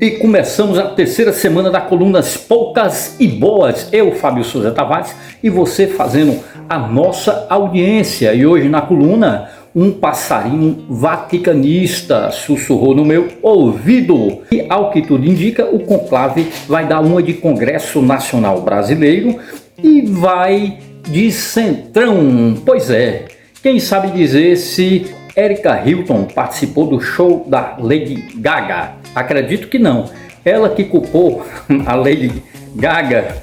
E começamos a terceira semana da Colunas Poucas e Boas. Eu, Fábio Souza Tavares, e você fazendo a nossa audiência. E hoje na coluna, um passarinho vaticanista sussurrou no meu ouvido. E ao que tudo indica, o conclave vai dar uma de Congresso Nacional Brasileiro e vai de Centrão. Pois é, quem sabe dizer se Erika Hilton participou do show da Lady Gaga? Acredito que não. Ela que culpou a Lady Gaga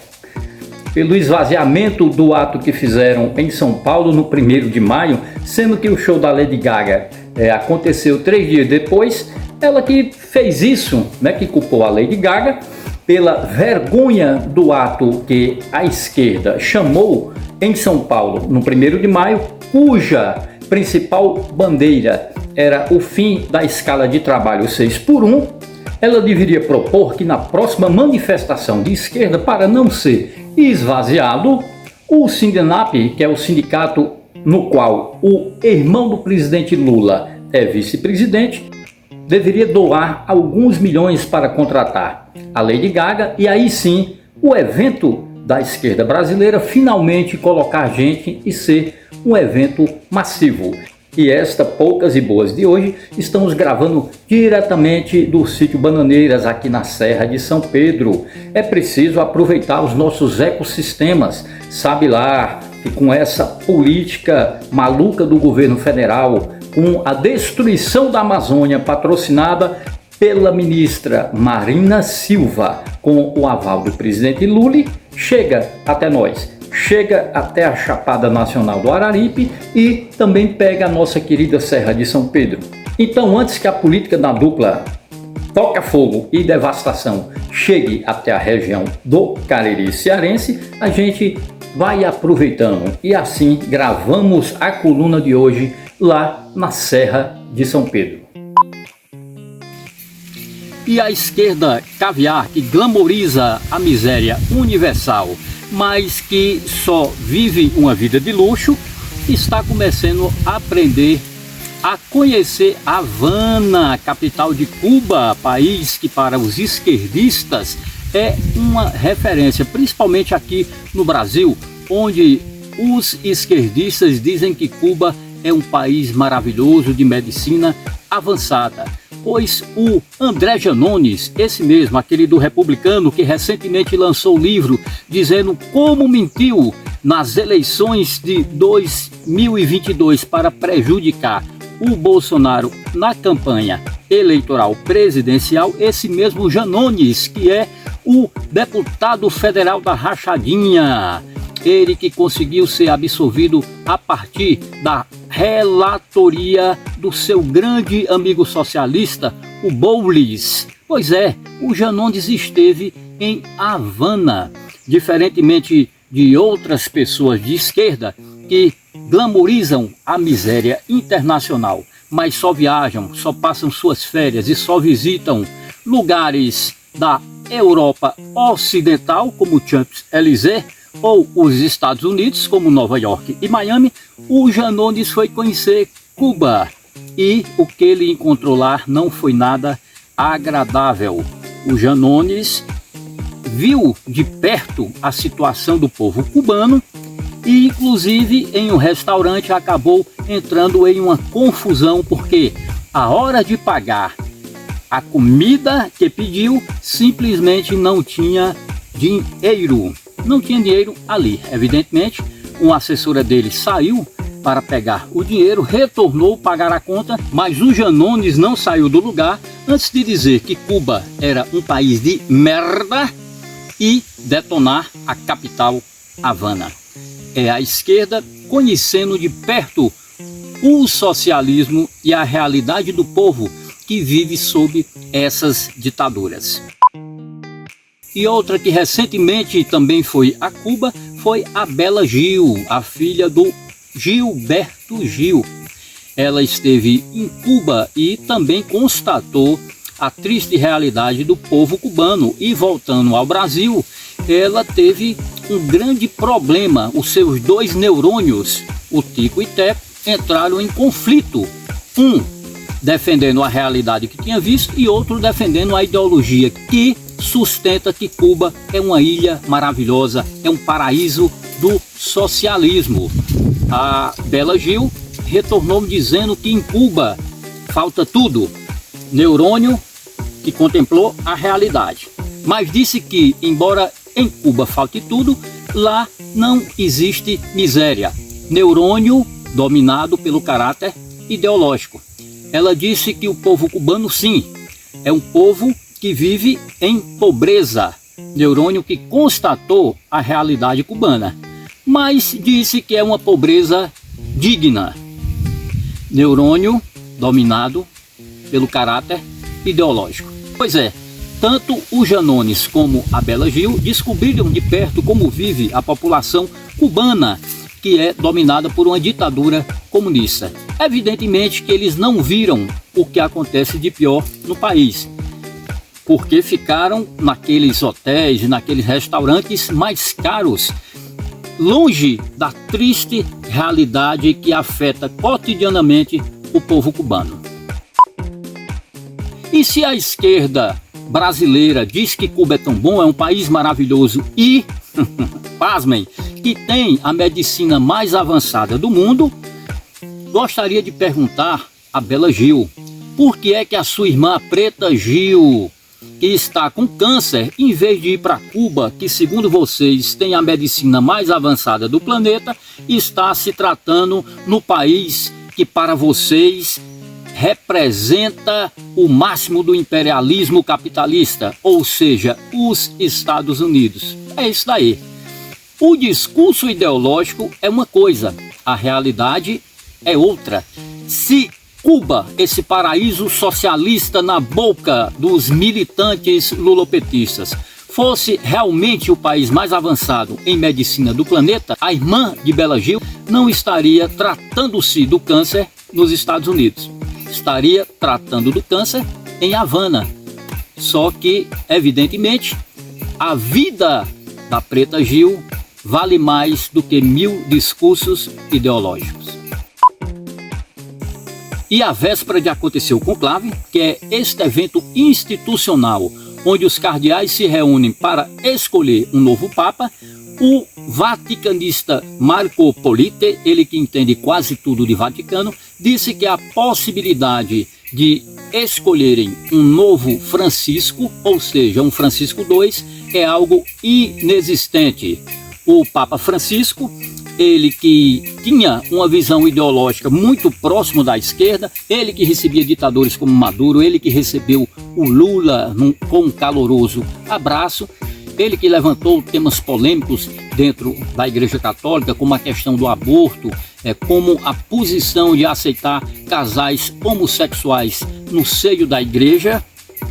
pelo esvaziamento do ato que fizeram em São Paulo no 1º de maio, sendo que o show da Lady Gaga aconteceu 3 dias depois. Ela que fez isso, que culpou a Lady Gaga pela vergonha do ato que a esquerda chamou em São Paulo no 1º de maio, cuja principal bandeira era o fim da escala de trabalho 6x1, ela deveria propor que na próxima manifestação de esquerda, para não ser esvaziado, o Sindenap, que é o sindicato no qual o irmão do presidente Lula é vice-presidente, deveria doar alguns milhões para contratar a Lady Gaga e aí sim o evento da esquerda brasileira finalmente colocar gente e ser um evento massivo. E esta Poucas e Boas de hoje estamos gravando diretamente do sítio Bananeiras, aqui na Serra de São Pedro. É preciso aproveitar os nossos ecossistemas, sabe lá, que com essa política maluca do governo federal, com a destruição da Amazônia patrocinada pela ministra Marina Silva, com o aval do presidente Lula, chega até nós. Chega até a Chapada Nacional do Araripe e também pega a nossa querida Serra de São Pedro. Então, antes que a política da dupla toca fogo e devastação chegue até a região do Cariri cearense, a gente vai aproveitando e assim gravamos a coluna de hoje lá na Serra de São Pedro. E a esquerda caviar que glamoriza a miséria universal, mas que só vive uma vida de luxo, está começando a aprender a conhecer Havana, capital de Cuba, país que para os esquerdistas é uma referência, principalmente aqui no Brasil, onde os esquerdistas dizem que Cuba é um país maravilhoso de medicina avançada. Pois o André Janones, esse mesmo, aquele do Republicano, que recentemente lançou o livro dizendo como mentiu nas eleições de 2022 para prejudicar o Bolsonaro na campanha eleitoral presidencial, esse mesmo Janones, que é o deputado federal da rachadinha, ele que conseguiu ser absolvido a partir da relatoria do seu grande amigo socialista, o Boulos. Pois é, o Janones esteve em Havana, diferentemente de outras pessoas de esquerda que glamorizam a miséria internacional, mas só viajam, só passam suas férias e só visitam lugares da Europa Ocidental, como Champs-Élysées, ou os Estados Unidos, como Nova York e Miami. O Janones foi conhecer Cuba e o que ele encontrou lá não foi nada agradável. O Janones viu de perto a situação do povo cubano e, inclusive, em um restaurante acabou entrando em uma confusão, porque a hora de pagar a comida que pediu simplesmente não tinha dinheiro. Não tinha dinheiro ali, evidentemente. Uma assessora dele saiu para pegar o dinheiro, retornou pagar a conta, mas o Janones não saiu do lugar antes de dizer que Cuba era um país de merda e detonar a capital Havana. É a esquerda conhecendo de perto o socialismo e a realidade do povo que vive sob essas ditaduras. E outra que recentemente também foi a Cuba foi a Bela Gil, a filha do Gilberto Gil. Ela esteve em Cuba e também constatou a triste realidade do povo cubano. E voltando ao Brasil, ela teve um grande problema. Os seus 2 neurônios, o Tico e Teco, entraram em conflito. Um defendendo a realidade que tinha visto e outro defendendo a ideologia que sustenta que Cuba é uma ilha maravilhosa, é um paraíso do socialismo. A Bela Gil retornou dizendo que em Cuba falta tudo, neurônio, que contemplou a realidade, mas disse que, embora em Cuba falte tudo, lá não existe miséria, neurônio dominado pelo caráter ideológico. Ela disse que o povo cubano, sim, é um povo que vive em pobreza, neurônio que constatou a realidade cubana, mas disse que é uma pobreza digna, neurônio dominado pelo caráter ideológico. Pois é, tanto o Janones como a Bela Gil descobriram de perto como vive a população cubana, que é dominada por uma ditadura comunista. Evidentemente que eles não viram o que acontece de pior no país, porque ficaram naqueles hotéis e naqueles restaurantes mais caros, longe da triste realidade que afeta cotidianamente o povo cubano. E se a esquerda brasileira diz que Cuba é tão bom, é um país maravilhoso e, pasmem, que tem a medicina mais avançada do mundo, gostaria de perguntar a Bela Gil, por que é que a sua irmã Preta Gil, que está com câncer, em vez de ir para Cuba, que segundo vocês tem a medicina mais avançada do planeta, está se tratando no país que para vocês representa o máximo do imperialismo capitalista, ou seja, os Estados Unidos. É isso daí. O discurso ideológico é uma coisa, a realidade é outra. Se Cuba, esse paraíso socialista na boca dos militantes lulopetistas, fosse realmente o país mais avançado em medicina do planeta, a irmã de Bela Gil não estaria tratando-se do câncer nos Estados Unidos. Estaria tratando do câncer em Havana. Só que, evidentemente, a vida da Preta Gil vale mais do que 1000 discursos ideológicos. E à véspera de acontecer o conclave, que é este evento institucional, onde os cardeais se reúnem para escolher um novo Papa, o vaticanista Marco Polite, ele que entende quase tudo de Vaticano, disse que a possibilidade de escolherem um novo Francisco, ou seja, um Francisco II, é algo inexistente. O Papa Francisco, ele que tinha uma visão ideológica muito próximo da esquerda, ele que recebia ditadores como Maduro, ele que recebeu o Lula com um caloroso abraço, ele que levantou temas polêmicos dentro da Igreja Católica, como a questão do aborto, como a posição de aceitar casais homossexuais no seio da Igreja.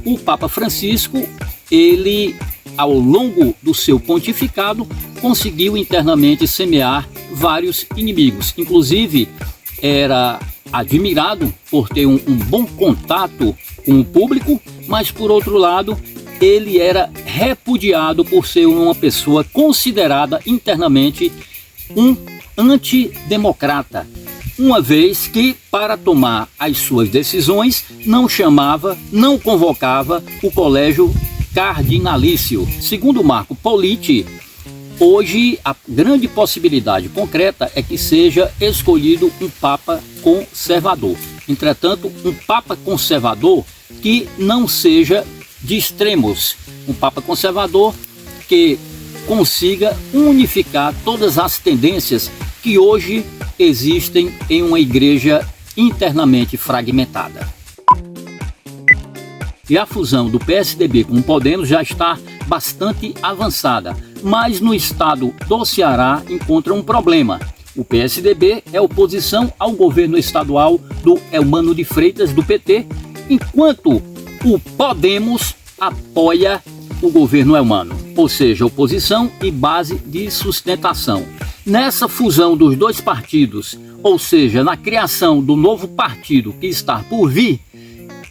O Papa Francisco, ele, ao longo do seu pontificado, conseguiu internamente semear vários inimigos. Inclusive, era admirado por ter um bom contato com o público, mas, por outro lado, ele era repudiado por ser uma pessoa considerada internamente um antidemocrata, uma vez que, para tomar as suas decisões, não chamava, não convocava o colégio cardinalício. Segundo Marco Politi, hoje a grande possibilidade concreta é que seja escolhido um Papa conservador. Entretanto, um Papa conservador que não seja de extremos, um Papa conservador que consiga unificar todas as tendências que hoje existem em uma igreja internamente fragmentada. E a fusão do PSDB com o Podemos já está bastante avançada, mas no estado do Ceará encontra um problema. O PSDB é oposição ao governo estadual do Eumano de Freitas, do PT, enquanto o Podemos apoia o governo Eumano, ou seja, oposição e base de sustentação. Nessa fusão dos dois partidos, ou seja, na criação do novo partido que está por vir,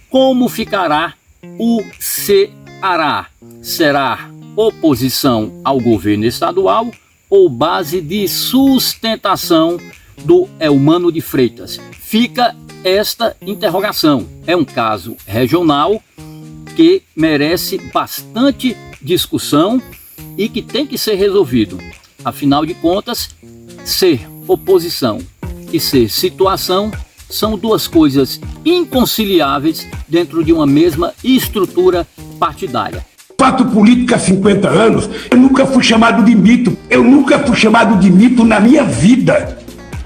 como ficará o Ceará? Será oposição ao governo estadual ou base de sustentação do Eumano de Freitas? Fica esta interrogação. É um caso regional que merece bastante discussão e que tem que ser resolvido. Afinal de contas, ser oposição e ser situação são duas coisas inconciliáveis dentro de uma mesma estrutura partidária. Fato político há 50 anos, eu nunca fui chamado de mito. Eu nunca fui chamado de mito na minha vida.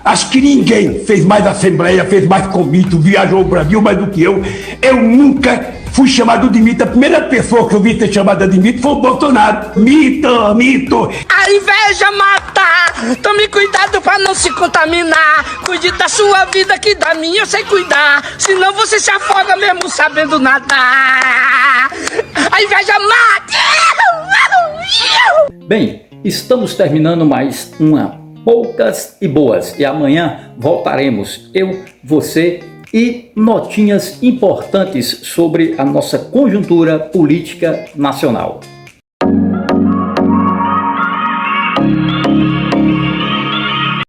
Acho que ninguém fez mais assembleia, fez mais comício, viajou o Brasil mais do que eu. Eu nunca fui chamado de mito. A primeira pessoa que eu vi ser chamada de mito foi o Bolsonaro. Mito, mito. A inveja mata. Tome cuidado pra não se contaminar. Cuide da sua vida que da minha eu sei cuidar. Senão você se afoga mesmo sabendo nadar. A inveja mata. Bem, estamos terminando mais uma Poucas e Boas. E amanhã voltaremos, eu, você e notinhas importantes sobre a nossa conjuntura política nacional.